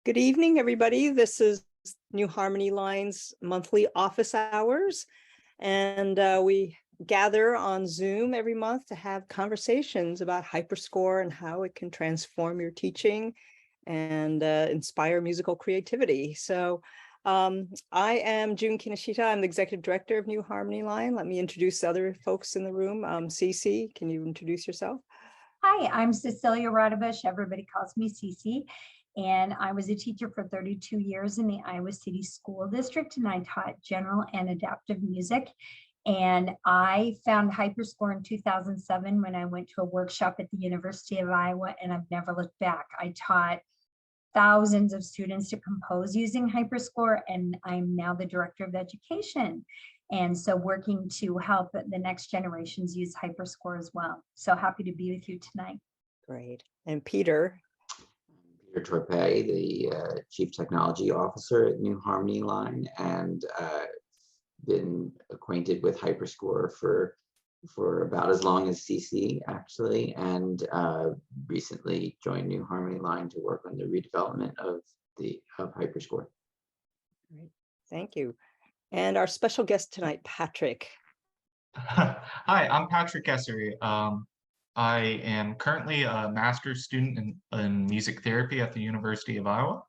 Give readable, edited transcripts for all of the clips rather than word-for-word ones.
Good evening, everybody. This is New Harmony Line's monthly office hours, and we gather on Zoom every month to have conversations about Hyperscore and how it can transform your teaching and inspire musical creativity. So I am June Kinoshita. I'm the Executive Director of New Harmony Line. Let me introduce other folks in the room. Cece, can you introduce yourself? Hi, I'm Cecilia Radovich. Everybody calls me Cece. And I was a teacher for 32 years in the Iowa City School District, and I taught general and adaptive music. And I found Hyperscore in 2007 when I went to a workshop at the University of Iowa, and I've never looked back. I taught thousands of students to compose using Hyperscore, and I'm now the Director of Education. And so working to help the next generations use Hyperscore as well. So happy to be with you tonight. Great. And Peter? Peter Torpey, the Chief Technology Officer at New Harmony Line, and been acquainted with Hyperscore for about as long as CC, actually, and recently joined New Harmony Line to work on the redevelopment of Hyperscore. Great. Thank you. And our special guest tonight, Patrick. Hi, I'm Patrick Esarey. I am currently a master's student in music therapy at the University of Iowa.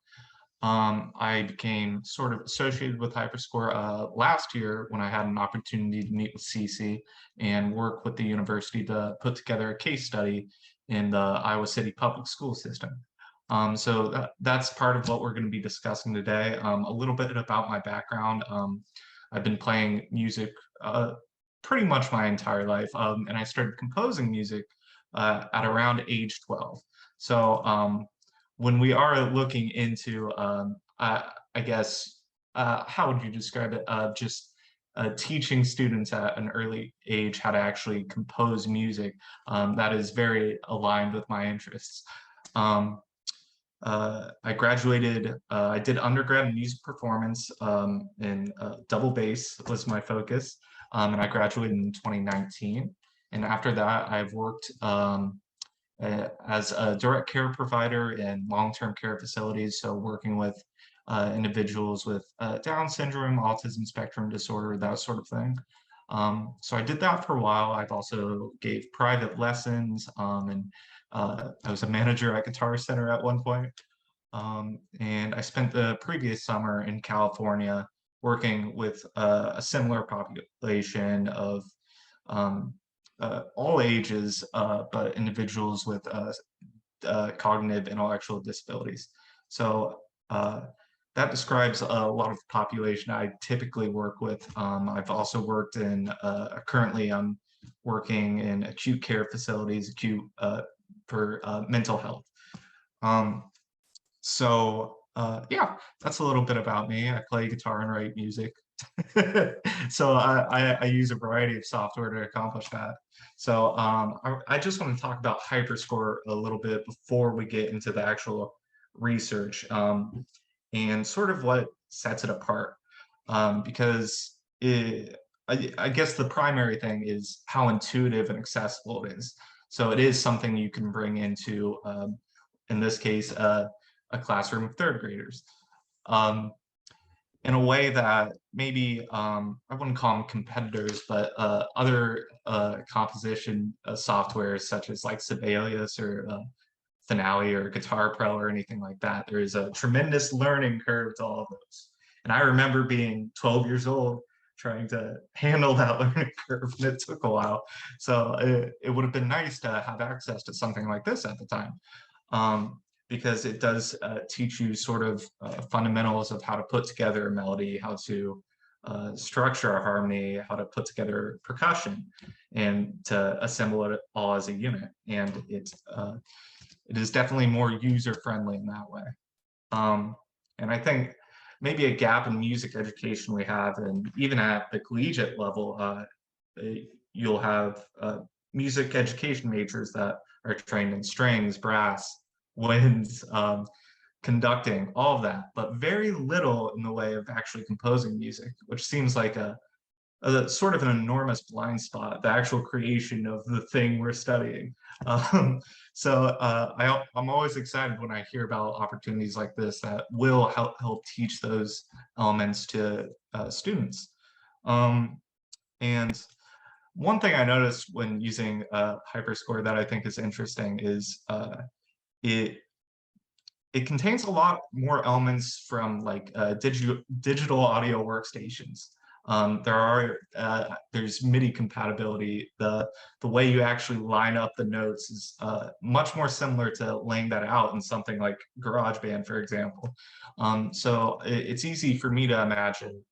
I became sort of associated with Hyperscore last year when I had an opportunity to meet with CC and work with the university to put together a case study in the Iowa City public school system. So that's part of what we're going to be discussing today. A little bit about my background. I've been playing music pretty much my entire life, and I started composing music at around age 12. So when we are looking into, I guess, how would you describe it? Just teaching students at an early age how to actually compose music, that is very aligned with my interests. I graduated, I did undergrad in music performance, and double bass was my focus, and I graduated in 2019. And after that, I've worked as a direct care provider in long-term care facilities, so working with individuals with Down syndrome, autism spectrum disorder, that sort of thing. So I did that for a while. I've also gave private lessons, and I was a manager at Guitar Center at one point. And I spent the previous summer in California working with a similar population of all ages, but individuals with cognitive intellectual disabilities. So that describes a lot of the population I typically work with. I've also worked in, currently I'm working in acute care facilities, for mental health. Yeah, that's a little bit about me. I play guitar and write music. So I use a variety of software to accomplish that. So I just want to talk about Hyperscore a little bit before we get into the actual research, and sort of what sets it apart, because I guess the primary thing is how intuitive and accessible it is. So it is something you can bring into, in this case, a classroom of third graders, in a way that maybe, I wouldn't call them competitors, but other composition softwares such as like Sibelius or Finale or Guitar Pro or anything like that. There is a tremendous learning curve to all of those. And I remember being 12 years old trying to handle that learning curve, and it took a while. So it would have been nice to have access to something like this at the time, because it does teach you sort of fundamentals of how to put together a melody, how to structure a harmony, how to put together percussion, and to assemble it all as a unit. And it is definitely more user-friendly in that way. And I think maybe a gap in music education we have, and even at the collegiate level, you'll have music education majors that are trained in strings, brass, winds, conducting, all of that, but very little in the way of actually composing music, which seems like a sort of an enormous blind spot, the actual creation of the thing we're studying. I'm always excited when I hear about opportunities like this that will help teach those elements to students. And one thing I noticed when using Hyperscore that I think is interesting is it contains a lot more elements from like digital audio workstations. There's MIDI compatibility. The way you actually line up the notes is much more similar to laying that out in something like GarageBand, for example. So it's easy for me to imagine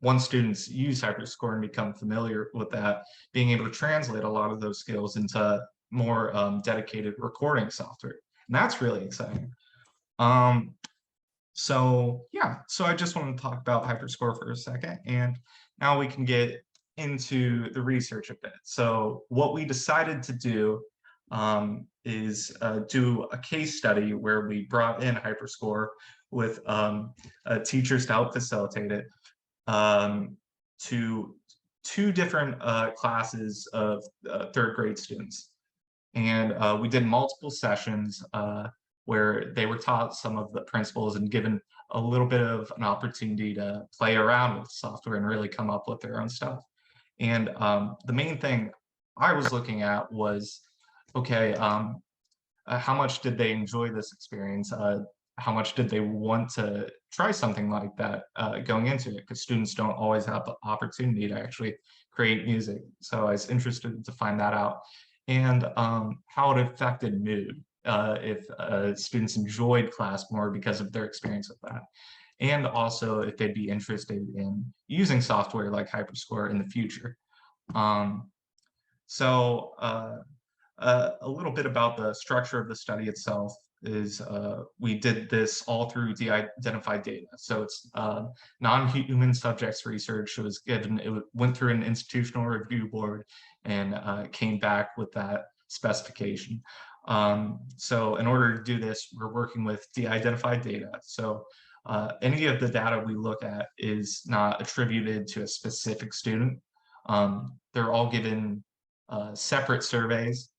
once students use Hyperscore and become familiar with that, being able to translate a lot of those skills into more dedicated recording software. And that's really exciting. So I just want to talk about Hyperscore for a second, and now we can get into the research a bit. So what we decided to do is do a case study where we brought in Hyperscore with teachers to help facilitate it to 2 different classes of 3rd grade students. And we did multiple sessions where they were taught some of the principles and given a little bit of an opportunity to play around with software and really come up with their own stuff. And the main thing I was looking at was, okay, how much did they enjoy this experience? How much did they want to try something like that going into it? Because students don't always have the opportunity to actually create music. So I was interested to find that out. And how it affected mood. If students enjoyed class more because of their experience with that. And also if they'd be interested in using software like Hyperscore in the future. A little bit about the structure of the study itself is we did this all through de-identified data. So it's non-human subjects research. It went through an institutional review board and came back with that specification. So in order to do this, we're working with de-identified data. So any of the data we look at is not attributed to a specific student. They're all given separate surveys.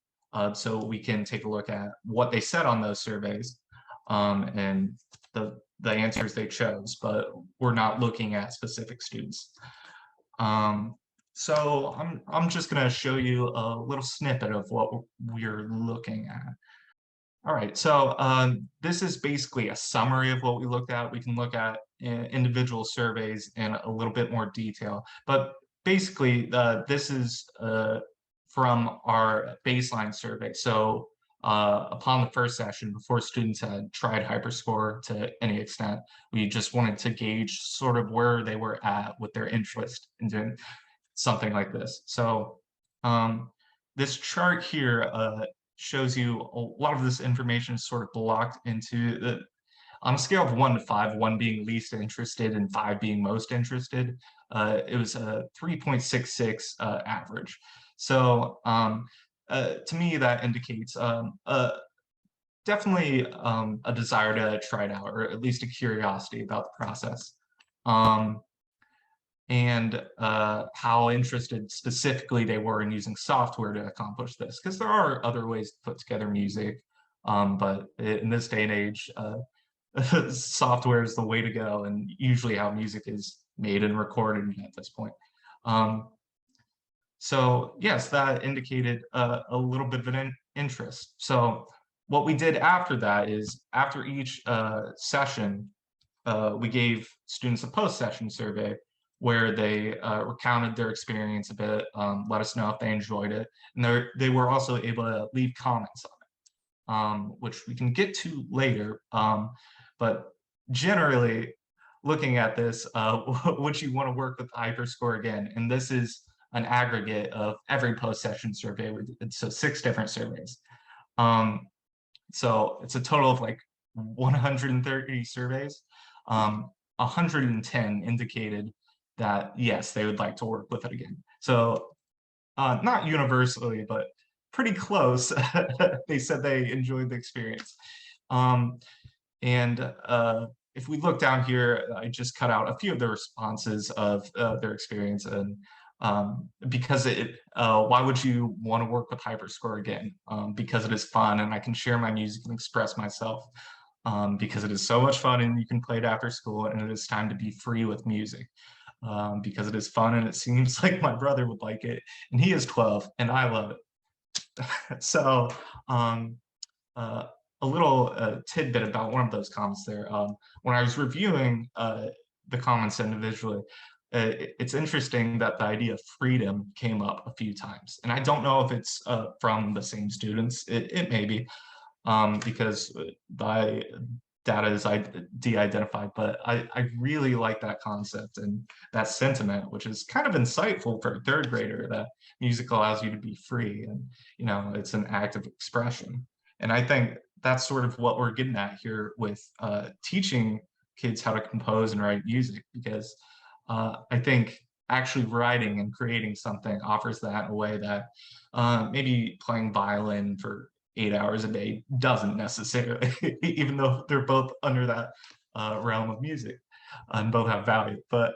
So we can take a look at what they said on those surveys and the answers they chose, but we're not looking at specific students. So I'm just going to show you a little snippet of what we're looking at. All right, so this is basically a summary of what we looked at. We can look at individual surveys in a little bit more detail, but basically this is from our baseline survey. So upon the first session, before students had tried Hyperscore to any extent, we just wanted to gauge sort of where they were at with their interest in doing something like this. So this chart here shows you a lot of this information is sort of blocked into on a scale of 1 to 5, 1 being least interested and 5 being most interested. It was a 3.66 average. So to me, that indicates definitely a desire to try it out, or at least a curiosity about the process. And how interested specifically they were in using software to accomplish this. Because there are other ways to put together music, but in this day and age, software is the way to go, and usually how music is made and recorded at this point. So yes, that indicated a little bit of an interest. So what we did after that is, after each session, we gave students a post-session survey where they recounted their experience a bit, let us know if they enjoyed it, and they were also able to leave comments on it, which we can get to later. But generally, looking at this, would you want to work with Hyperscore again? And this is an aggregate of every post-session survey. So 6 different surveys. So it's a total of like 130 surveys. 110 indicated that yes, they would like to work with it again. So not universally, but pretty close. They said they enjoyed the experience. if we look down here, I just cut out a few of the responses of their experience, and because why would you want to work with Hyperscore again? Because it is fun and I can share my music and express myself. Because it is so much fun and you can play it after school, and it is time to be free with music. Because it is fun and it seems like my brother would like it, and he is 12 and I love it. So a little tidbit about one of those comments there. When I was reviewing the comments individually, it's interesting that the idea of freedom came up a few times. And I don't know if it's from the same students. It may be, because the data is de-identified, but I really like that concept and that sentiment, which is kind of insightful for a third grader, that music allows you to be free and, it's an act of expression. And I think that's sort of what we're getting at here with teaching kids how to compose and write music, because I think actually writing and creating something offers that in a way that maybe playing violin for 8 hours a day doesn't necessarily, even though they're both under that realm of music and both have value. But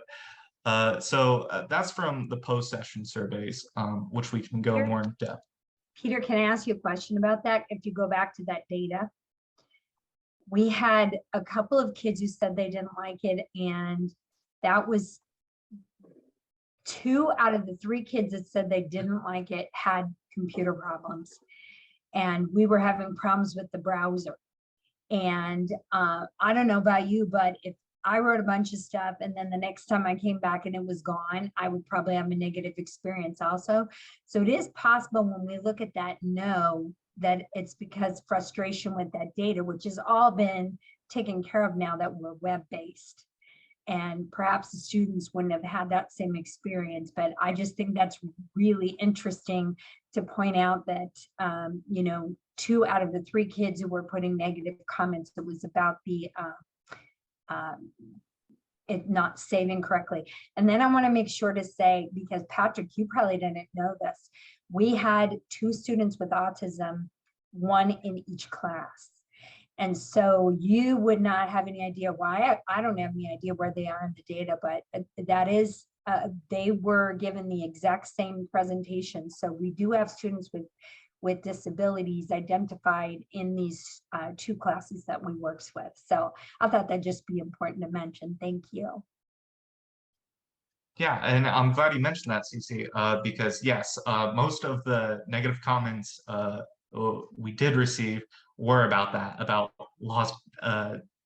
so that's from the post-session surveys, which we can go more in depth. Peter, can I ask you a question about that? If you go back to that data, we had a couple of kids who said they didn't like it, and that was 2 out of the 3 kids that said they didn't like it had computer problems, and we were having problems with the browser. And I don't know about you, but if I wrote a bunch of stuff and then the next time I came back and it was gone, I would probably have a negative experience also. So it is possible when we look at that, know that it's because frustration with that data, which has all been taken care of now that we're web-based. And perhaps the students wouldn't have had that same experience, but I just think that's really interesting to point out that, 2 out of the 3 kids who were putting negative comments, it was about the it not saving correctly. And then I want to make sure to say, because Patrick, you probably didn't know this, we had 2 students with autism, 1 in each class. And so you would not have any idea why. I don't have any idea where they are in the data, but that is, they were given the exact same presentation. So we do have students with disabilities identified in these 2 classes that we works with. So I thought that'd just be important to mention. Thank you. Yeah, and I'm glad you mentioned that, Cece, because yes, most of the negative comments we did receive were about that, about lost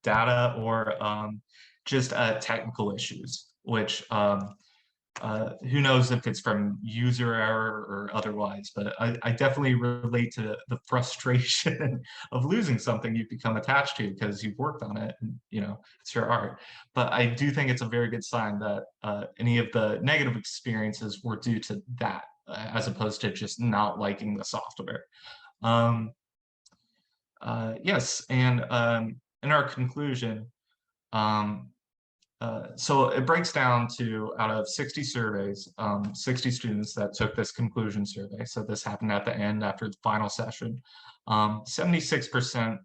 data or just technical issues, which who knows if it's from user error or otherwise, but I definitely relate to the frustration of losing something you've become attached to because you've worked on it and it's your art. But I do think it's a very good sign that any of the negative experiences were due to that, as opposed to just not liking the software. Yes, and in our conclusion, so it breaks down to, out of 60 surveys, 60 students that took this conclusion survey. So this happened at the end after the final session. 76%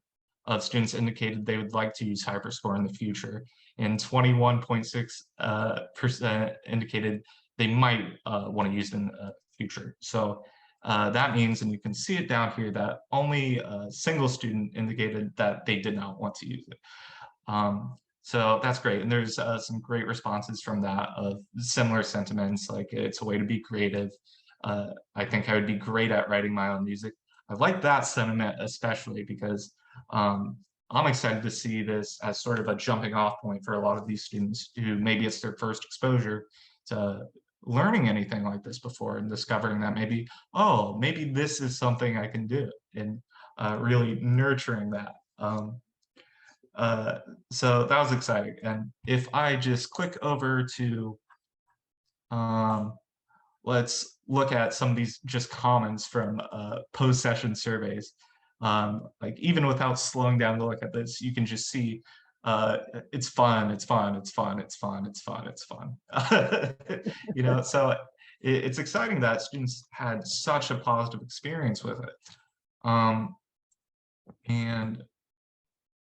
of students indicated they would like to use Hyperscore in the future, and 21.6% indicated they might want to use it in the future. So that means, and you can see it down here, that only a single student indicated that they did not want to use it. So that's great. And there's some great responses from that of similar sentiments, like it's a way to be creative. I think I would be great at writing my own music. I like that sentiment, especially because I'm excited to see this as sort of a jumping off point for a lot of these students who maybe it's their first exposure to learning anything like this before and discovering that maybe, oh, maybe this is something I can do, and really nurturing that. So that was exciting. And if I just click over to, let's look at some of these just comments from post-session surveys. Like even without slowing down to look at this, you can just see it's fun, it's fun, it's fun, it's fun, it's fun, it's fun. So it's exciting that students had such a positive experience with it. And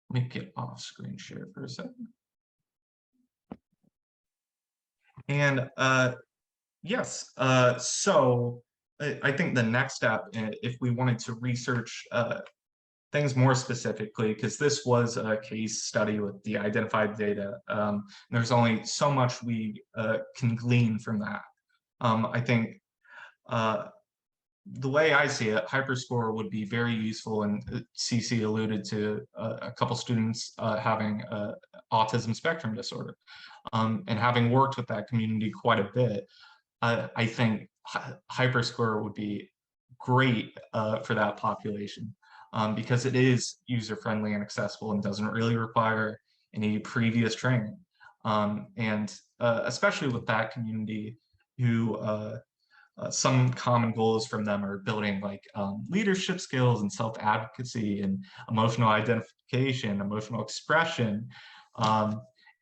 let me get off screen share for a second. And yes, so I think the next step, if we wanted to research things more specifically, because this was a case study with the identified data, there's only so much we can glean from that. I think the way I see it, Hyperscore would be very useful, and CC alluded to a couple students having autism spectrum disorder. And having worked with that community quite a bit, I think Hyperscore would be great for that population, because it is user-friendly and accessible and doesn't really require any previous training. And especially with that community who some common goals from them are building like leadership skills and self-advocacy and emotional identification, emotional expression.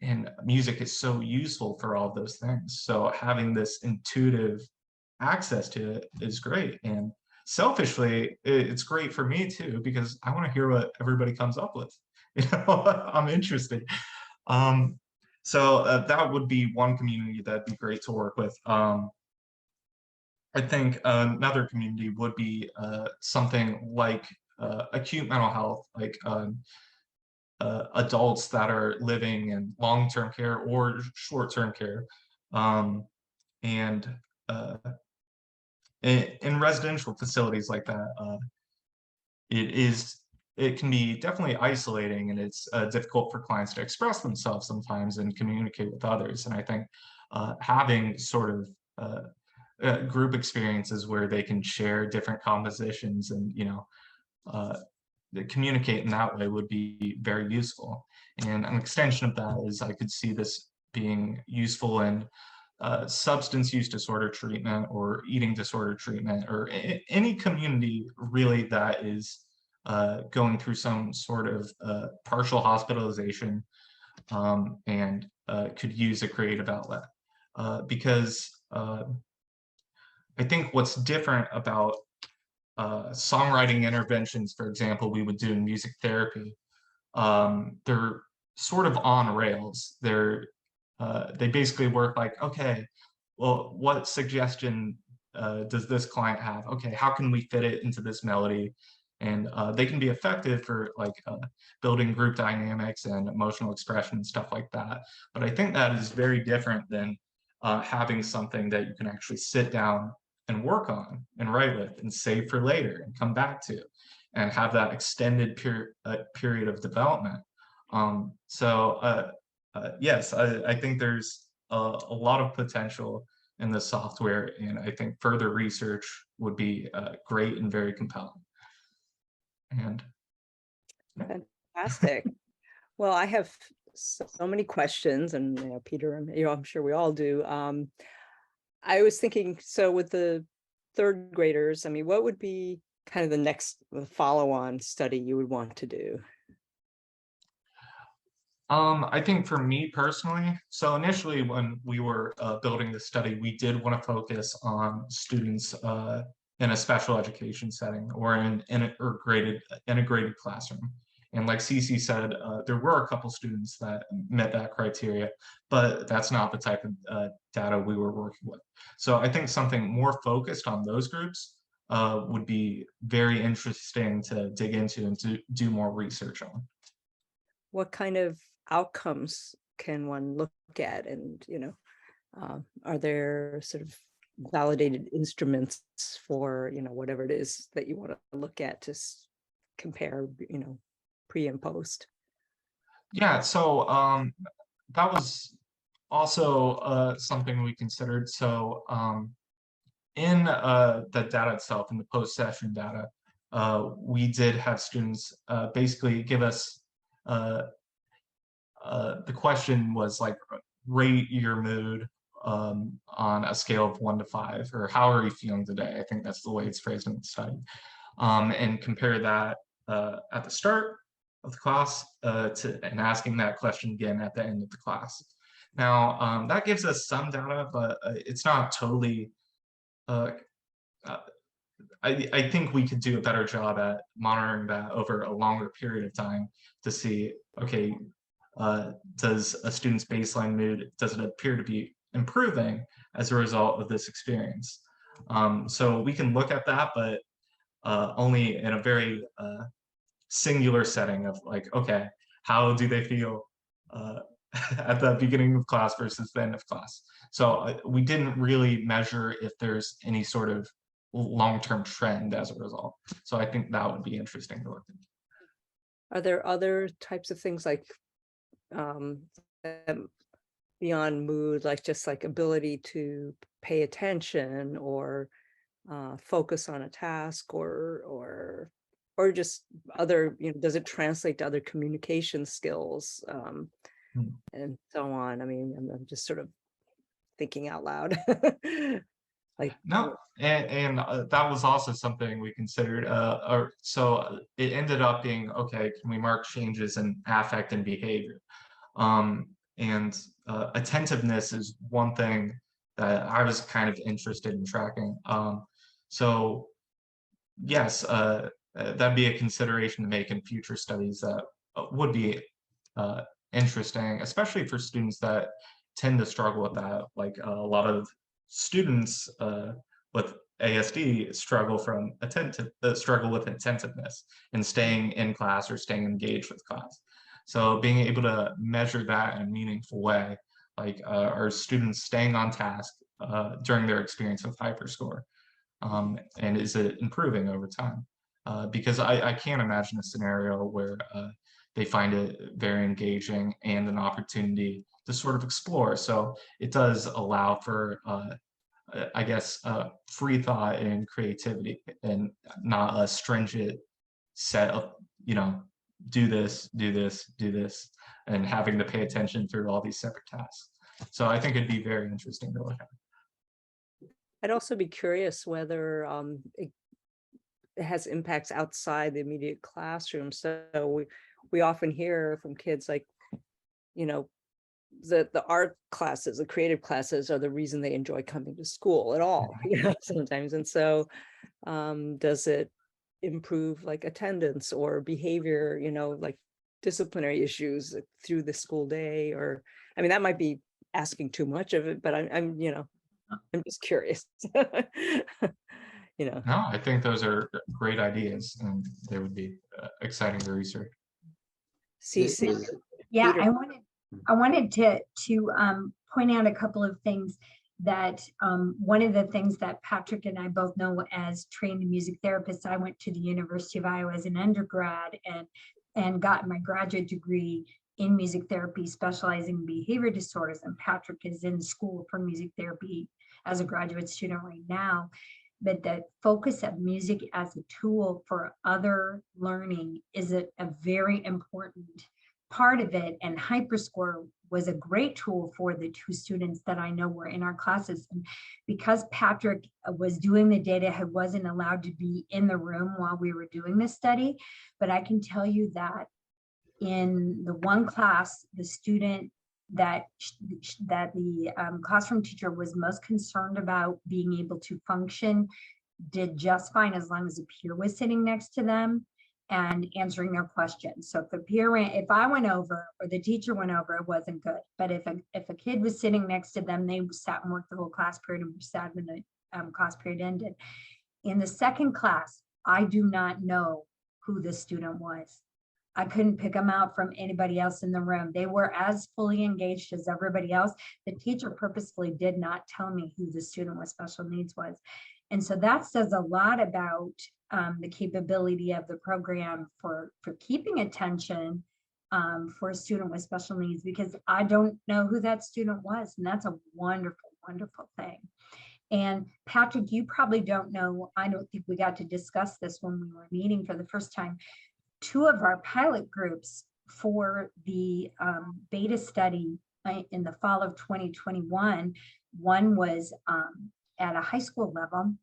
And music is so useful for all of those things. So having this intuitive access to it is great. And selfishly, it's great for me too, because I want to hear what everybody comes up with. I'm interested. So that would be one community that'd be great to work with. I think another community would be something like acute mental health, like adults that are living in long-term care or short-term care, and in residential facilities like that. It can be definitely isolating, and it's difficult for clients to express themselves sometimes and communicate with others. And I think having sort of group experiences where they can share different compositions and communicate in that way would be very useful. And an extension of that is I could see this being useful in substance use disorder treatment or eating disorder treatment, or any community really that is going through some sort of partial hospitalization, and could use a creative outlet, because I think what's different about songwriting interventions, for example, we would do in music therapy, they're sort of on rails. They basically work like, okay, well, what suggestion does this client have? Okay, how can we fit it into this melody? And they can be effective for like building group dynamics and emotional expression and stuff like that. But I think that is very different than having something that you can actually sit down and work on and write with and save for later and come back to and have that extended period of development. Yes, I think there's a lot of potential in the software, and I think further research would be great and very compelling. And Fantastic. Well, I have so many questions, and Peter, and I'm sure we all do. I was thinking, so with the third graders, I mean, what would be kind of the next follow-on study you would want to do? I think for me personally, so initially when we were building the study, we did want to focus on students in a special education setting or in an integrated classroom. And like Cece said, there were a couple students that met that criteria, but that's not the type of data we were working with. So I think something more focused on those groups would be very interesting to dig into and to do more research on. What kind of outcomes can one look at? And, are there sort of validated instruments for, whatever it is that you want to look at to compare, pre and post? Yeah, so that was also something we considered. So in the data itself, in the post-session data, we did have students basically give us, the question was like, rate your mood on a scale of 1 to 5, or how are you feeling today? I think that's the way it's phrased in the study. And compare that at the start of the class and asking that question again at the end of the class. Now, that gives us some data, but it's not totally, I think we could do a better job at monitoring that over a longer period of time to see, okay, does a student's baseline mood, does it appear to be improving as a result of this experience. So we can look at that, but only in a very singular setting of like, okay, how do they feel at the beginning of class versus the end of class? So we didn't really measure if there's any sort of long-term trend as a result. So I think that would be interesting to look into. Are there other types of things like beyond mood, like just like ability to pay attention or focus on a task or just other, does it translate to other communication skills and so on? I mean, I'm just sort of thinking out loud. Like no, and that was also something we considered. So it ended up being, okay, can we mark changes in affect and behavior? And attentiveness is one thing that I was kind of interested in tracking. So yes, that'd be a consideration to make in future studies that would be interesting, especially for students that tend to struggle with that. Like a lot of students with ASD struggle with attentiveness and staying in class or staying engaged with class. So being able to measure that in a meaningful way, like are students staying on task during their experience with Hyperscore, and is it improving over time? Because I can't imagine a scenario where they find it very engaging and an opportunity to sort of explore. So it does allow for, I guess, free thought and creativity, and not a stringent set of, do this, do this, do this, and having to pay attention through all these separate tasks. So I think it'd be very interesting to look at. I'd also be curious whether it has impacts outside the immediate classroom. So we often hear from kids like, the art classes, the creative classes are the reason they enjoy coming to school at all, sometimes. And so does it improve like attendance or behavior, like disciplinary issues through the school day? Or, I mean, that might be asking too much of it, but I'm just curious. No, I think those are great ideas, and they would be exciting to research. CC. Yeah, Peter. I wanted to point out a couple of things that one of the things that Patrick and I both know as trained music therapists. I went to the University of Iowa as an undergrad and got my graduate degree in music therapy, specializing in behavior disorders. And Patrick is in school for music therapy as a graduate student right now. But the focus of music as a tool for other learning is a very important part of it. And Hyperscore was a great tool for the two students that I know were in our classes. And because Patrick was doing the data, he wasn't allowed to be in the room while we were doing this study. But I can tell you that in the one class, the student that the classroom teacher was most concerned about being able to function did just fine as long as a peer was sitting next to them and answering their questions. So if I went over or the teacher went over, it wasn't good. But if a kid was sitting next to them, they sat and worked the whole class period and were sad when the class period ended. In the second class, I do not know who the student was. I couldn't pick them out from anybody else in the room. They were as fully engaged as everybody else. The teacher purposefully did not tell me who the student with special needs was. And so that says a lot about the capability of the program for keeping attention for a student with special needs, because I don't know who that student was. And that's a wonderful, wonderful thing. And Patrick, you probably don't know, I don't think we got to discuss this when we were meeting for the first time. Two of our pilot groups for the beta study in the fall of 2021, one was at a high school level,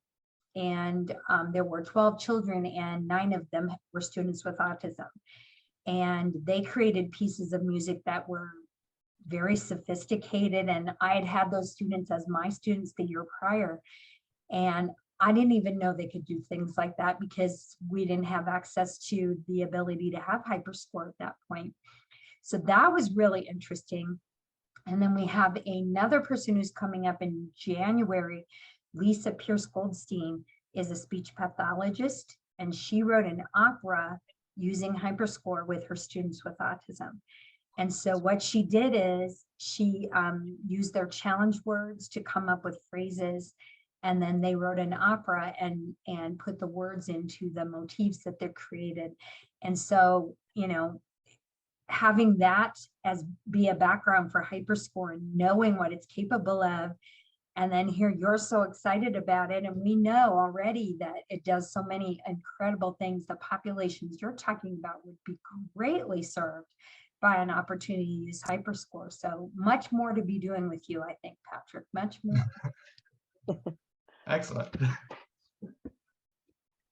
and there were 12 children and 9 of them were students with autism. And they created pieces of music that were very sophisticated. And I had those students as my students the year prior. And I didn't even know they could do things like that because we didn't have access to the ability to have Hyperscore at that point. So that was really interesting. And then we have another person who's coming up in January. Lisa Pierce Goldstein is a speech pathologist, and she wrote an opera using Hyperscore with her students with autism. And so what she did is she used their challenge words to come up with phrases, and then they wrote an opera and put the words into the motifs that they're created. And so, you know, having that as be a background for Hyperscore and knowing what it's capable of, and then here you're so excited about it, and we know already that it does so many incredible things. The populations you're talking about would be greatly served by an opportunity to use Hyperscore. So much more to be doing with you, I think, Patrick, much more. Excellent.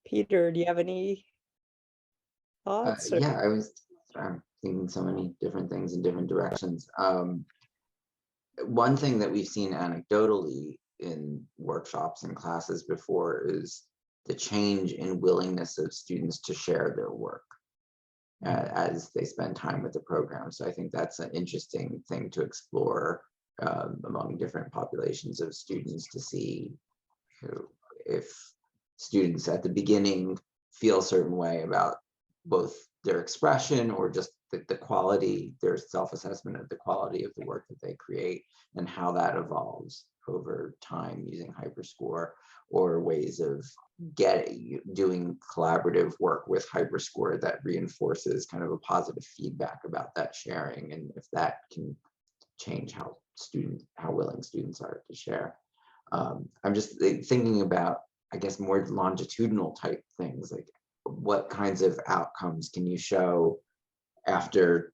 Peter, do you have any thoughts? Yeah, I was thinking so many different things in different directions. One thing that we've seen anecdotally in workshops and classes before is the change in willingness of students to share their work as they spend time with the program. So I think that's an interesting thing to explore among different populations of students, to see if students at the beginning feel a certain way about both their expression or just the quality, their self-assessment of the quality of the work that they create, and how that evolves over time using Hyperscore, or ways of doing collaborative work with Hyperscore that reinforces kind of a positive feedback about that sharing, and if that can change how willing students are to share. I'm just thinking about, I guess, more longitudinal type things, like what kinds of outcomes can you show after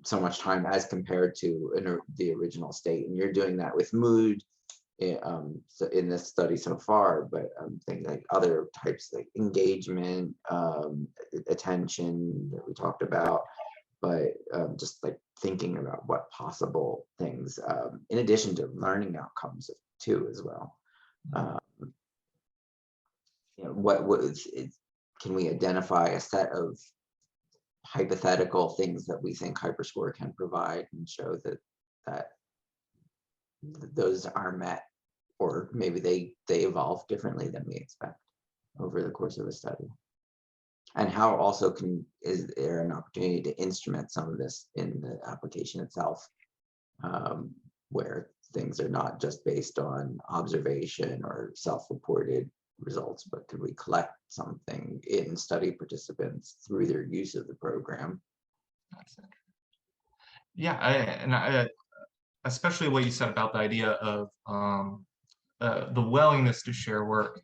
so much time as compared to the original state? And you're doing that with mood so in this study so far, but things like other types like engagement, attention that we talked about, but just like thinking about what possible things, in addition to learning outcomes too as well. You know, can we identify a set of hypothetical things that we think Hyperscore can provide, and show that those are met, or maybe they evolve differently than we expect over the course of a study? And how also is there an opportunity to instrument some of this in the application itself, where things are not just based on observation or self-reported results, but could we collect something in study participants through their use of the program? Yeah, especially what you said about the idea of the willingness to share work,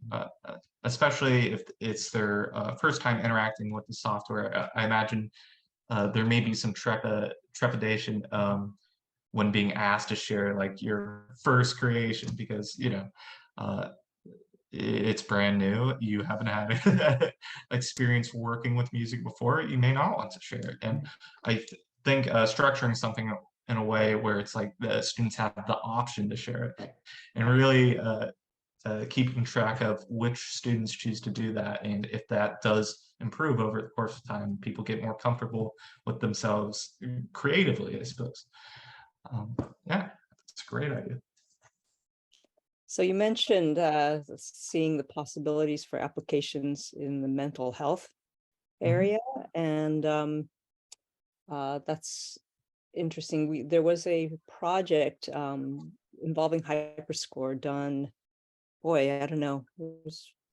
especially if it's their first time interacting with the software. I imagine there may be some trepidation when being asked to share like your first creation, because it's brand new. You haven't had experience working with music before. You may not want to share it. And I think structuring something in a way where it's like the students have the option to share it, and really keeping track of which students choose to do that. And if that does improve over the course of time, people get more comfortable with themselves creatively, I suppose. Yeah, it's a great idea. So you mentioned seeing the possibilities for applications in the mental health area, and that's interesting. There was a project involving Hyperscore done. Boy, I don't know.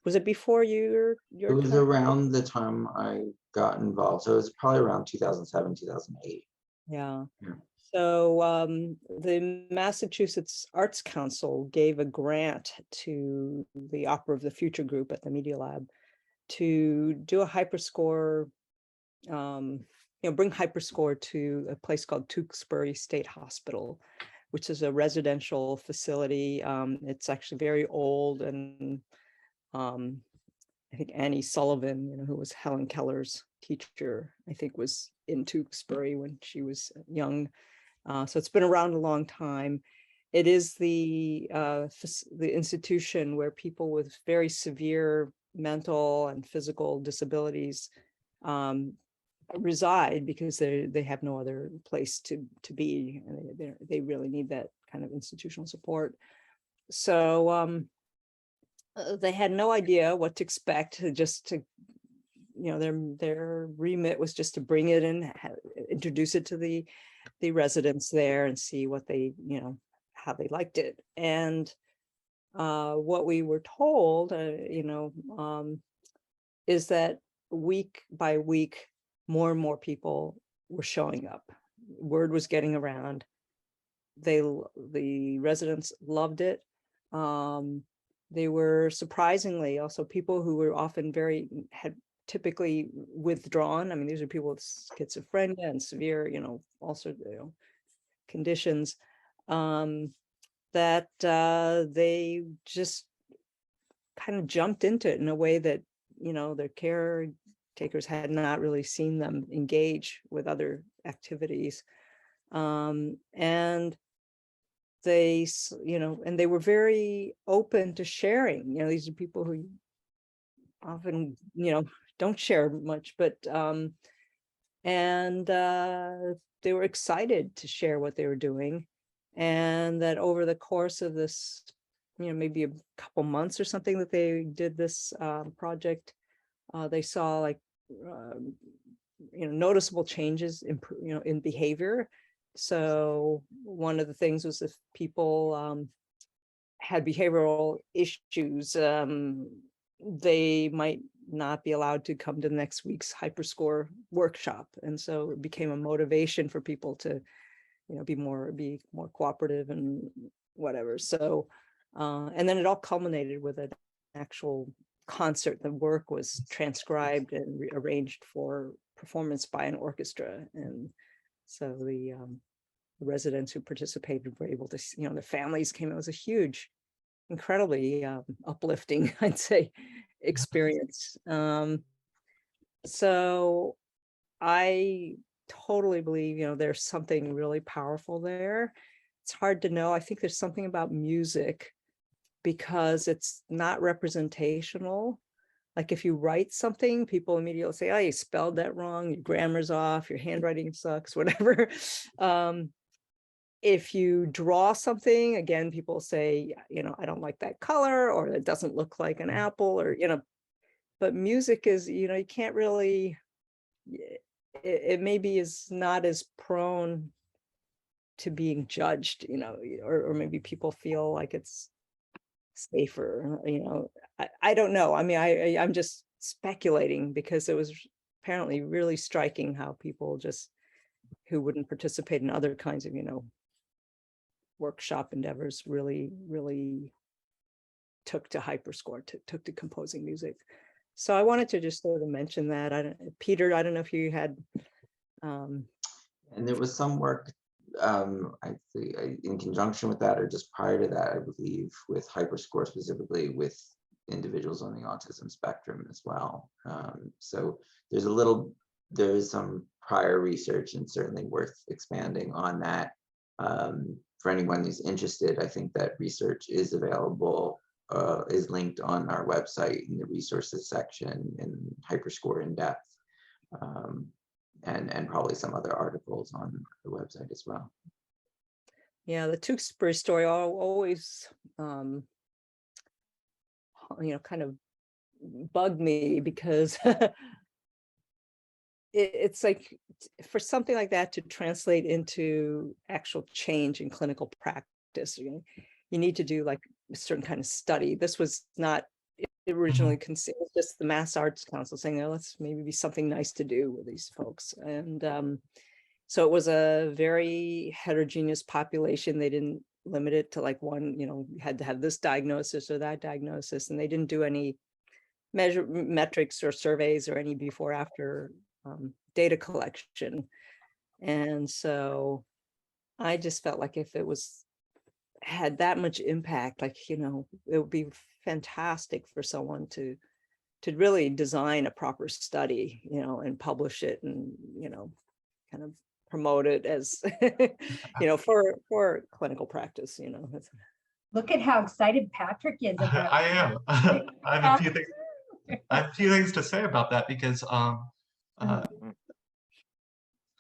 Was it before your It was time? around the time I got involved, so it was probably around 2007, 2008. Yeah. Yeah. So the Massachusetts Arts Council gave a grant to the Opera of the Future group at the Media Lab to do a Hyperscore, bring Hyperscore to a place called Tewksbury State Hospital, which is a residential facility. It's actually very old, and I think Annie Sullivan, who was Helen Keller's teacher, I think was in Tewksbury when she was young. So it's been around a long time. It is the institution where people with very severe mental and physical disabilities, reside because they have no other place to be, and they really need that kind of institutional support. So they had no idea what to expect, just to, their remit was just to bring it in, introduce it to the residents there and see what they, how they liked it. And what we were told, is that week by week, more and more people were showing up. Word was getting around. The residents loved it. They were surprisingly also people who were often had typically withdrawn. I mean, these are people with schizophrenia and severe, all sorts of conditions, that they just kind of jumped into it in a way that, their caretakers had not really seen them engage with other activities. And they, and they were very open to sharing. These are people who often, don't share much, but and they were excited to share what they were doing. And that over the course of this, maybe a couple months or something that they did this project, they saw like, noticeable changes in behavior. So one of the things was if people had behavioral issues, they might not be allowed to come to the next week's Hyperscore workshop. And so it became a motivation for people to, be more cooperative and whatever. So, and then it all culminated with an actual concert. The work was transcribed and arranged for performance by an orchestra. And so the residents who participated were able to, their families came. It was a huge, incredibly uplifting, I'd say, experience. So I totally believe, there's something really powerful there. It's hard to know. I think there's something about music because it's not representational. Like if you write something, people immediately say, oh, you spelled that wrong, your grammar's off, your handwriting sucks, whatever. If you draw something, again, people say, I don't like that color, or it doesn't look like an apple, or, but music is, you can't really, it maybe is not as prone to being judged, or maybe people feel like it's safer, I don't know. I mean, I'm just speculating because it was apparently really striking how people just who wouldn't participate in other kinds of, workshop endeavors really took to Hyperscore, took to composing music. So I wanted to just sort of mention that. Peter, I don't know if you had. And there was some work, I think, in conjunction with that, or just prior to that, I believe, with Hyperscore specifically with individuals on the autism spectrum as well. So there is some prior research, and certainly worth expanding on that. For anyone who's interested, I think that research is available, is linked on our website in the resources section in Hyperscore in depth, and probably some other articles on the website as well. Yeah, the Tewksbury story always, kind of bugged me because it's like for something like that to translate into actual change in clinical practice, you need to do like a certain kind of study. This was not originally considered, just the Mass Arts Council saying, oh, let's maybe be something nice to do with these folks. And so it was a very heterogeneous population. They didn't limit it to like one, you had to have this diagnosis or that diagnosis, and they didn't do any metrics or surveys or any before after data collection. And so I just felt like if it had that much impact, like, it would be fantastic for someone to really design a proper study, and publish it and, kind of promote it as, for clinical practice, Look at how excited Patrick is about I am. I have a few things to say about that because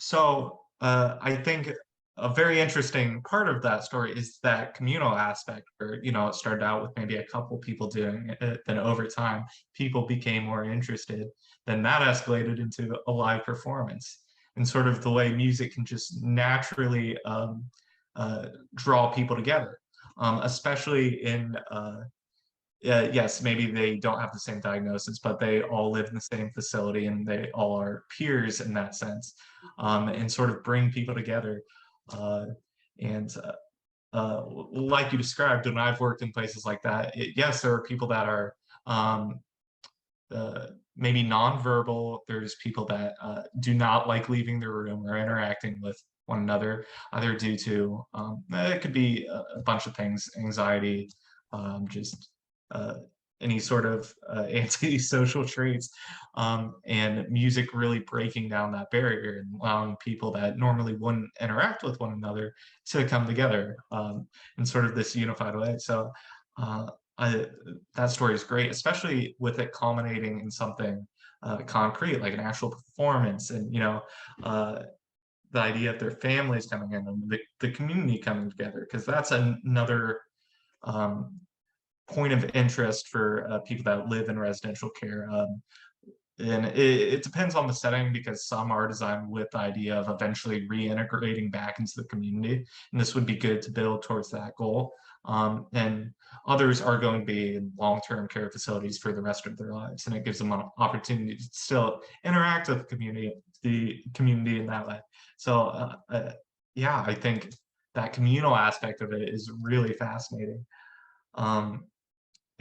So I think a very interesting part of that story is that communal aspect where, it started out with maybe a couple people doing it, then over time, people became more interested. Then that escalated into a live performance and sort of the way music can just naturally draw people together, especially in yes, maybe they don't have the same diagnosis, but they all live in the same facility and they all are peers in that sense, and sort of bring people together. Uh, and like you described, when I've worked in places like that, yes, there are people that are um, maybe nonverbal. There's people that do not like leaving their room or interacting with one another, either due to, it could be a bunch of things, anxiety, just uh, any sort of antisocial traits, and music really breaking down that barrier and allowing people that normally wouldn't interact with one another to come together in sort of this unified way. So that story is great, especially with it culminating in something concrete, like an actual performance, and the idea of their families coming in and the community coming together, because that's another point of interest for people that live in residential care. And it depends on the setting, because some are designed with the idea of eventually reintegrating back into the community, and this would be good to build towards that goal. And others are going to be in long-term care facilities for the rest of their lives, and it gives them an opportunity to still interact with the community in that way. So yeah, I think that communal aspect of it is really fascinating.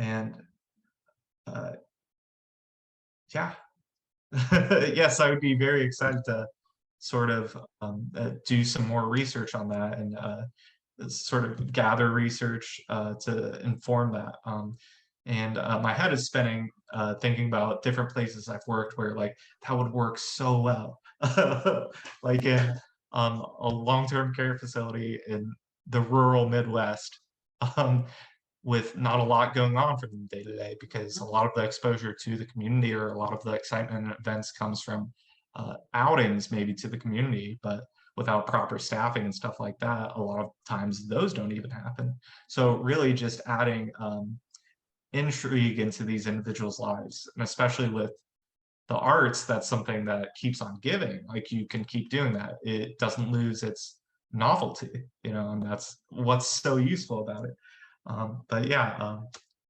And yeah, yes, I would be very excited to sort of do some more research on that, and sort of gather research to inform that. And my head is spinning thinking about different places I've worked where like that would work so well. Like in a long-term care facility in the rural Midwest, with not a lot going on for them day to day, because a lot of the exposure to the community or a lot of the excitement and events comes from outings maybe to the community, but without proper staffing and stuff like that, a lot of times those don't even happen. So really just adding intrigue into these individuals' lives, and especially with the arts, that's something that keeps on giving. Like you can keep doing that. It doesn't lose its novelty, and that's what's so useful about it. But yeah,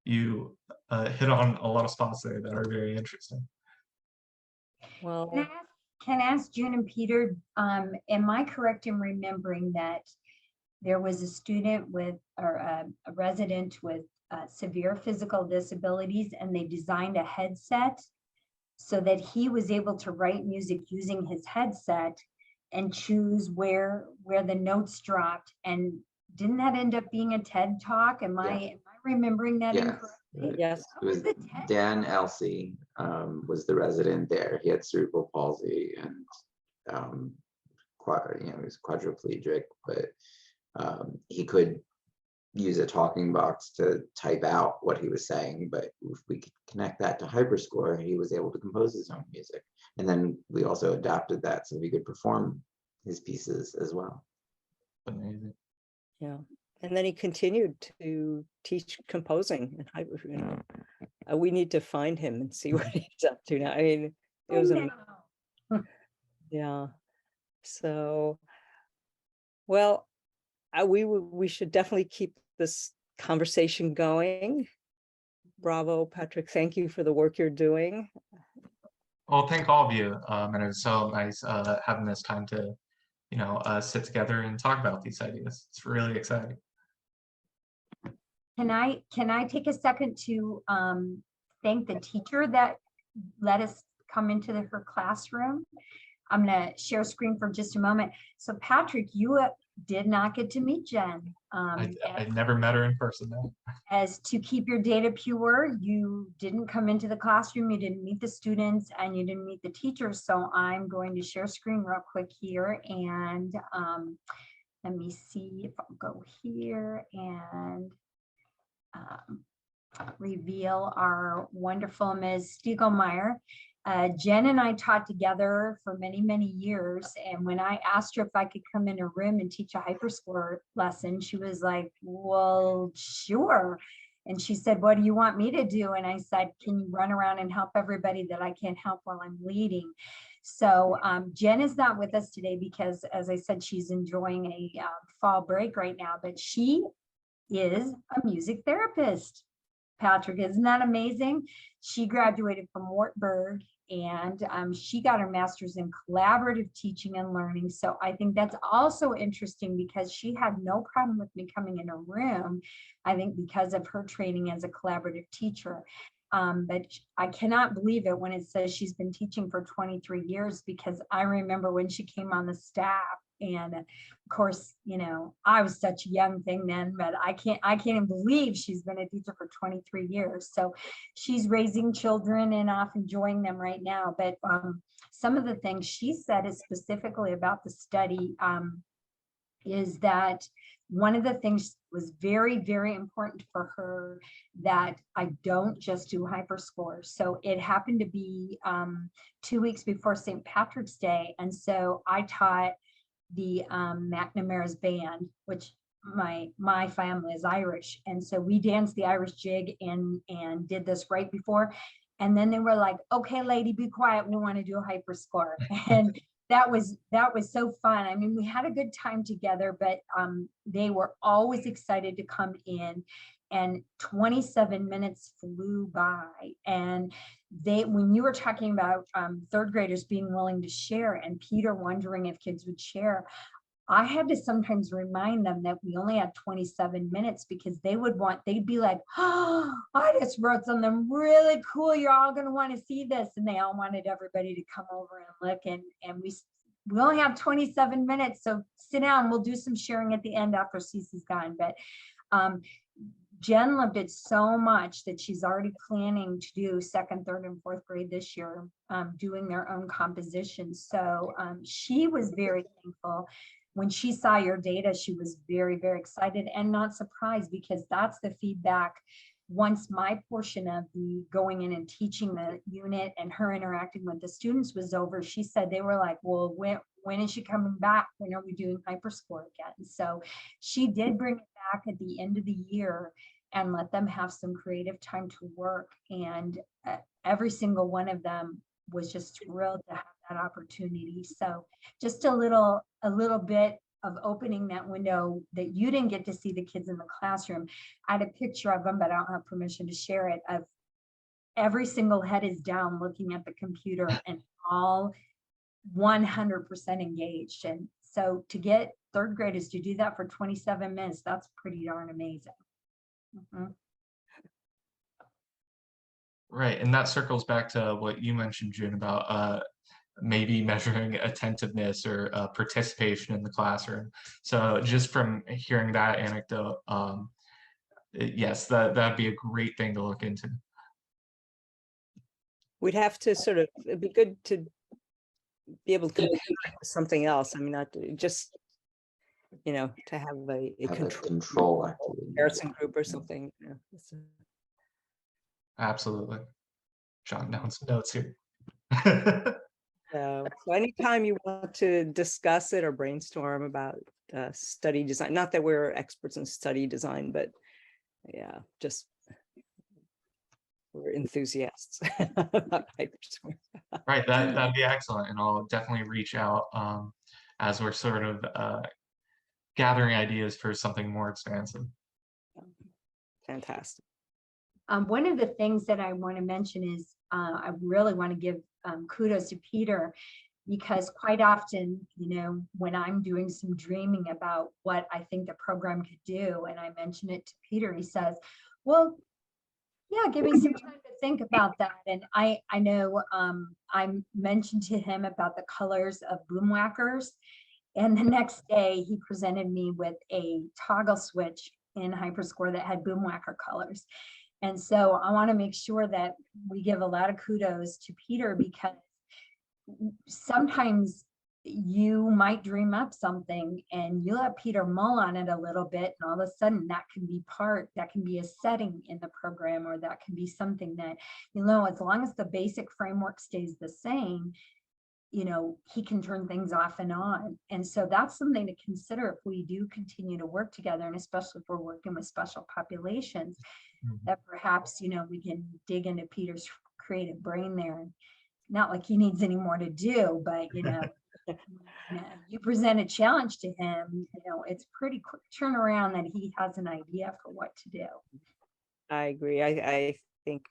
you hit on a lot of spots there that are very interesting. Well, Can I ask June and Peter, am I correct in remembering that there was a student with, or a resident with severe physical disabilities, and they designed a headset so that he was able to write music using his headset and choose where the notes dropped? And didn't that end up being a TED Talk? Am I remembering that incorrectly? yes. It was Dan Elsey was the resident there. He had cerebral palsy and he was quadriplegic, but he could use a talking box to type out what he was saying. But if we could connect that to Hyperscore, he was able to compose his own music. And then we also adapted that so he could perform his pieces as well. Amazing. Yeah. And then he continued to teach composing. And we need to find him and see what he's up to now. I mean, it was yeah. So, well, we should definitely keep this conversation going. Bravo, Patrick. Thank you for the work you're doing. Well, thank all of you. And it was so nice having this time to, sit together and talk about these ideas. It's really exciting. Can I take a second to thank the teacher that let us come into her classroom? I'm going to share screen for just a moment. So Patrick, you did not get to meet Jen. I never met her in person though. As to keep your data pure, you didn't come into the classroom, you didn't meet the students, and you didn't meet the teachers. So I'm going to share screen real quick here, and let me see if I'll go here and reveal our wonderful Ms. Stiegelmeyer. Jen and I taught together for many, many years. And when I asked her if I could come in her room and teach a Hyperscore lesson, she was like, well, sure. And she said, what do you want me to do? And I said, can you run around and help everybody that I can't help while I'm leading? So Jen is not with us today because, as I said, she's enjoying a fall break right now, but she is a music therapist. Patrick, isn't that amazing? She graduated from Wartburg and she got her master's in collaborative teaching and learning. So I think that's also interesting because she had no problem with me coming in her room, I think because of her training as a collaborative teacher. But I cannot believe it when it says she's been teaching for 23 years, because I remember when she came on the staff. And of course, you know, I was such a young thing then, but I can't even believe she's been a teacher for 23 years. So she's raising children and off enjoying them right now. But some of the things she said is specifically about the study is that one of the things was very, very important for her that I don't just do Hyperscore. So it happened to be 2 weeks before St. Patrick's Day. And so I taught the McNamara's band, which my family is Irish, and so we danced the Irish jig and did this right before, and then they were like, okay lady, be quiet, we want to do a Hyperscore. And that was so fun. I mean, we had a good time together, but they were always excited to come in, and 27 minutes flew by. And when you were talking about third graders being willing to share and Peter wondering if kids would share, I had to sometimes remind them that we only had 27 minutes because they'd be like, oh, I just wrote something really cool. You're all going to want to see this. And they all wanted everybody to come over and look. And we only have 27 minutes. So sit down, we'll do some sharing at the end after Cece's gone. But Jen loved it so much that she's already planning to do second, third, and fourth grade this year, doing their own compositions. So she was very thankful. When she saw your data, she was very, very excited and not surprised, because that's the feedback. Once my portion of the going in and teaching the unit and her interacting with the students was over, she said they were like, well, when is she coming back? When are we doing Hyperscore again? So she did bring it back at the end of the year and let them have some creative time to work. And every single one of them was just thrilled to have that opportunity. So just a little bit of opening that window that you didn't get to see the kids in the classroom. I had a picture of them, but I don't have permission to share it, of every single head is down looking at the computer and all 100% engaged. And so to get third graders to do that for 27 minutes, that's pretty darn amazing. Right, and that circles back to what you mentioned, June, about maybe measuring attentiveness or participation in the classroom. So just from hearing that anecdote, yes, that'd be a great thing to look into. We'd have to it'd be good to be able to compare it with something else. I mean, not just, you know, to have a control activity, comparison group or something. You know. Absolutely. Jotting down some notes here. So anytime you want to discuss it or brainstorm about study design, not that we're experts in study design, but yeah, just we're enthusiasts about Hyperscore. Right, that'd be excellent, and I'll definitely reach out as we're sort of gathering ideas for something more expansive. Fantastic. One of the things that I want to mention is I really want to give kudos to Peter, because quite often, you know, when I'm doing some dreaming about what I think the program could do, and I mention it to Peter, he says, well, yeah, give me some time to think about that. And I know I mentioned to him about the colors of boomwhackers, and the next day he presented me with a toggle switch in Hyperscore that had boomwhacker colors. And so I want to make sure that we give a lot of kudos to Peter, because sometimes you might dream up something and you let Peter mull on it a little bit, and all of a sudden that can be a setting in the program, or that can be something that, as long as the basic framework stays the same, he can turn things off and on. And so that's something to consider if we do continue to work together, and especially if we're working with special populations, that perhaps, we can dig into Peter's creative brain there. Not like he needs any more to do, but, you present a challenge to him, it's pretty quick turnaround that he has an idea for what to do. I agree. I think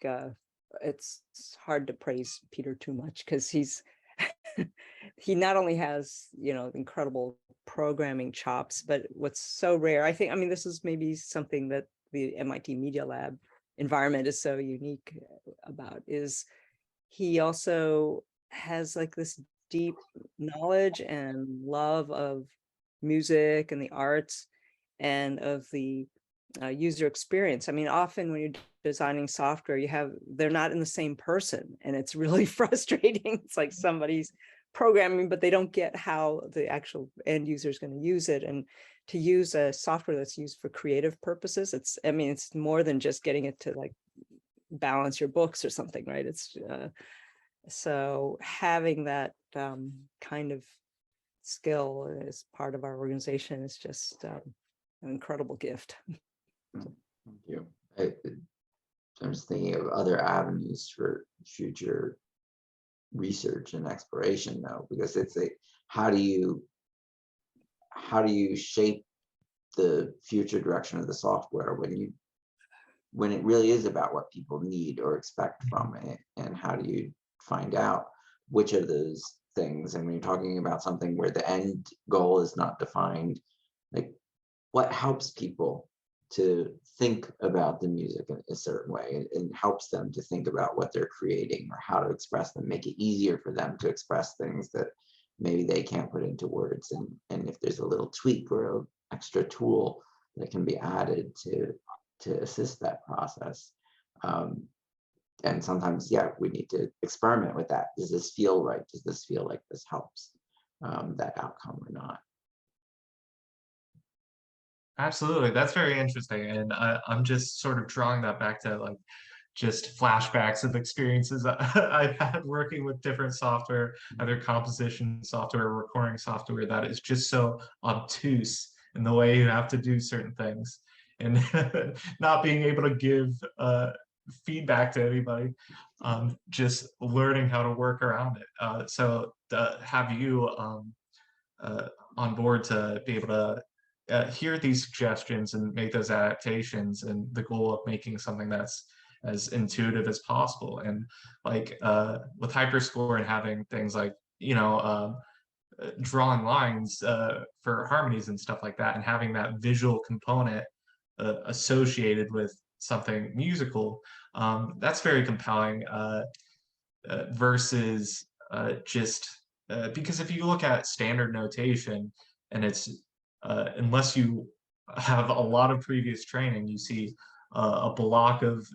it's hard to praise Peter too much, because he not only has, incredible programming chops, but what's so rare, I mean, this is maybe something that the MIT Media Lab environment is so unique about, is he also has like this deep knowledge and love of music and the arts and of the user experience. I mean, often when you're designing software, they're not in the same person, and it's really frustrating. It's like somebody's programming, but they don't get how the actual end user is going to use it. And to use a software that's used for creative purposes, it's more than just getting it to like balance your books or something, right? It's so having that kind of skill as part of our organization is just an incredible gift. Thank you. I'm just thinking of other avenues for future research and exploration, though, because it's how do you shape the future direction of the software when it really is about what people need or expect from it, and how do you find out which of those things? And when you're talking about something where the end goal is not defined, like what helps people to think about the music in a certain way, and helps them to think about what they're creating or how to express them, make it easier for them to express things that maybe they can't put into words. And if there's a little tweak or an extra tool that can be added to assist that process. And sometimes, we need to experiment with that. Does this feel right? Does this feel like this helps that outcome or not? Absolutely, that's very interesting, and I'm just sort of drawing that back to like just flashbacks of experiences I've had working with different software, either composition software or recording software, that is just so obtuse in the way you have to do certain things, and not being able to give feedback to anybody, just learning how to work around it. So to have you on board to be able to hear these suggestions and make those adaptations, and the goal of making something that's as intuitive as possible. And like with Hyperscore and having things like, drawing lines for harmonies and stuff like that, and having that visual component associated with something musical, that's very compelling versus just because if you look at standard notation, and it's unless you have a lot of previous training, you see a block of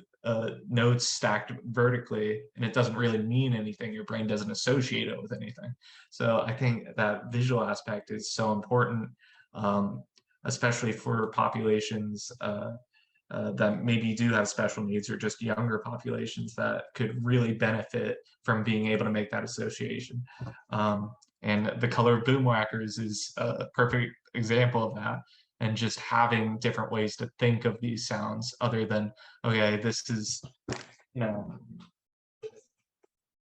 notes stacked vertically, and it doesn't really mean anything. Your brain doesn't associate it with anything. So I think that visual aspect is so important, especially for populations that maybe do have special needs, or just younger populations that could really benefit from being able to make that association. And the color of Boomwhackers is a perfect example of that. And just having different ways to think of these sounds other than, okay, this is,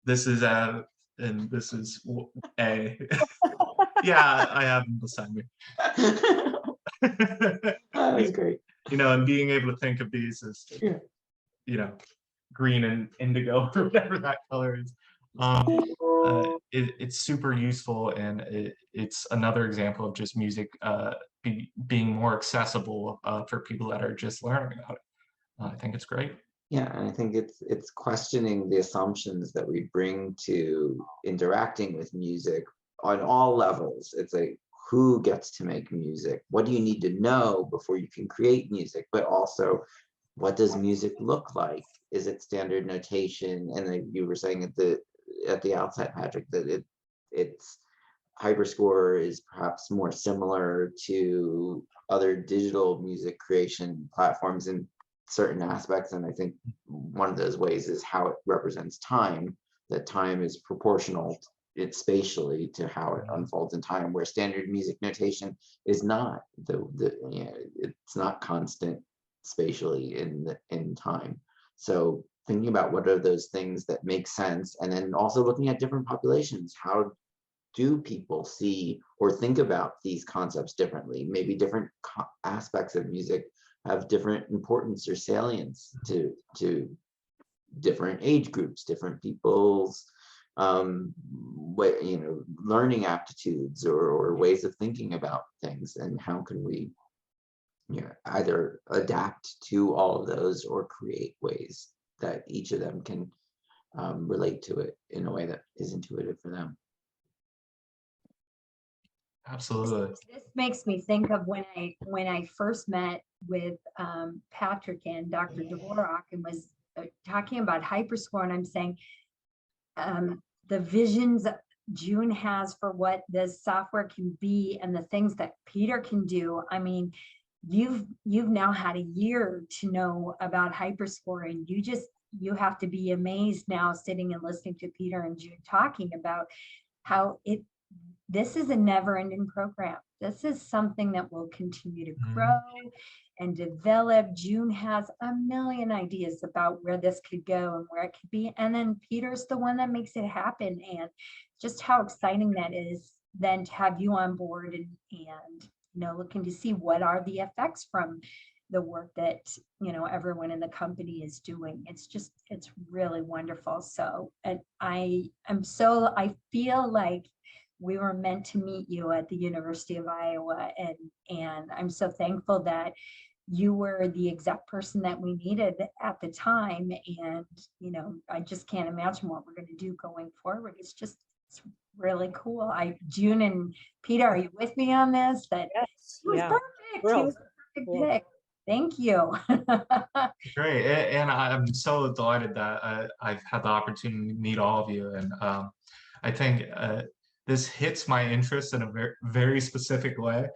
this is A and this is A. Yeah, I have them beside me. That was great. And being able to think of these as, green and indigo, or whatever that color is. It's super useful, and it's another example of just music being more accessible for people that are just learning about it. I think it's great. Yeah, and I think it's questioning the assumptions that we bring to interacting with music on all levels. It's like, who gets to make music? What do you need to know before you can create music? But also, what does music look like? Is it standard notation? And like you were saying at the outset, Patrick, that it's Hyperscore is perhaps more similar to other digital music creation platforms in certain aspects. And I think one of those ways is how it represents time, that time is proportional spatially to how it unfolds in time, where standard music notation is not it's not constant spatially in time. So thinking about what are those things that make sense, and then also looking at different populations. How do people see or think about these concepts differently? Maybe different aspects of music have different importance or salience to different age groups, different people's learning aptitudes or ways of thinking about things, and how can we either adapt to all of those or create ways that each of them can relate to it in a way that is intuitive for them. Absolutely. This makes me think of when I first met with Patrick and Dr. Dvorak and was talking about Hyperscore, and I'm saying the visions June has for what this software can be and the things that Peter can do. I mean, you've now had a year to know about Hyperscore, and you have to be amazed now sitting and listening to Peter and June talking about how this is a never-ending program. This is something that will continue to grow and develop. June has a million ideas about where this could go and where it could be. And then Peter's the one that makes it happen. And just how exciting that is then to have you on board and looking to see what are the effects from the work that everyone in the company is doing. It's really wonderful. So, and I feel like we were meant to meet you at the University of Iowa, and I'm so thankful that you were the exact person that we needed at the time. And I just can't imagine what we're going to do going forward. It's really cool. June and Peter, are you with me on this? That Yes, he was yeah. perfect. He was the perfect Cool. pick. Thank you. Great. And I'm so delighted that I've had the opportunity to meet all of you. And I think this hits my interest in a very, very specific way,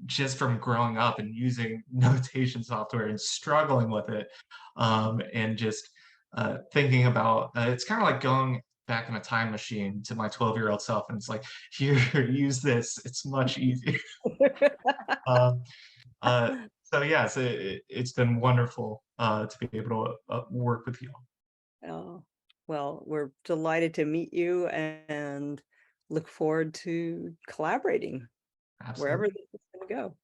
just from growing up and using notation software and struggling with it, and just thinking about it's kind of like going back in a time machine to my 12-year-old self, and it's like, here, use this. It's much easier. So yes, it's been wonderful to be able to work with you. Oh, well, we're delighted to meet you and look forward to collaborating Absolutely. wherever this is going to go.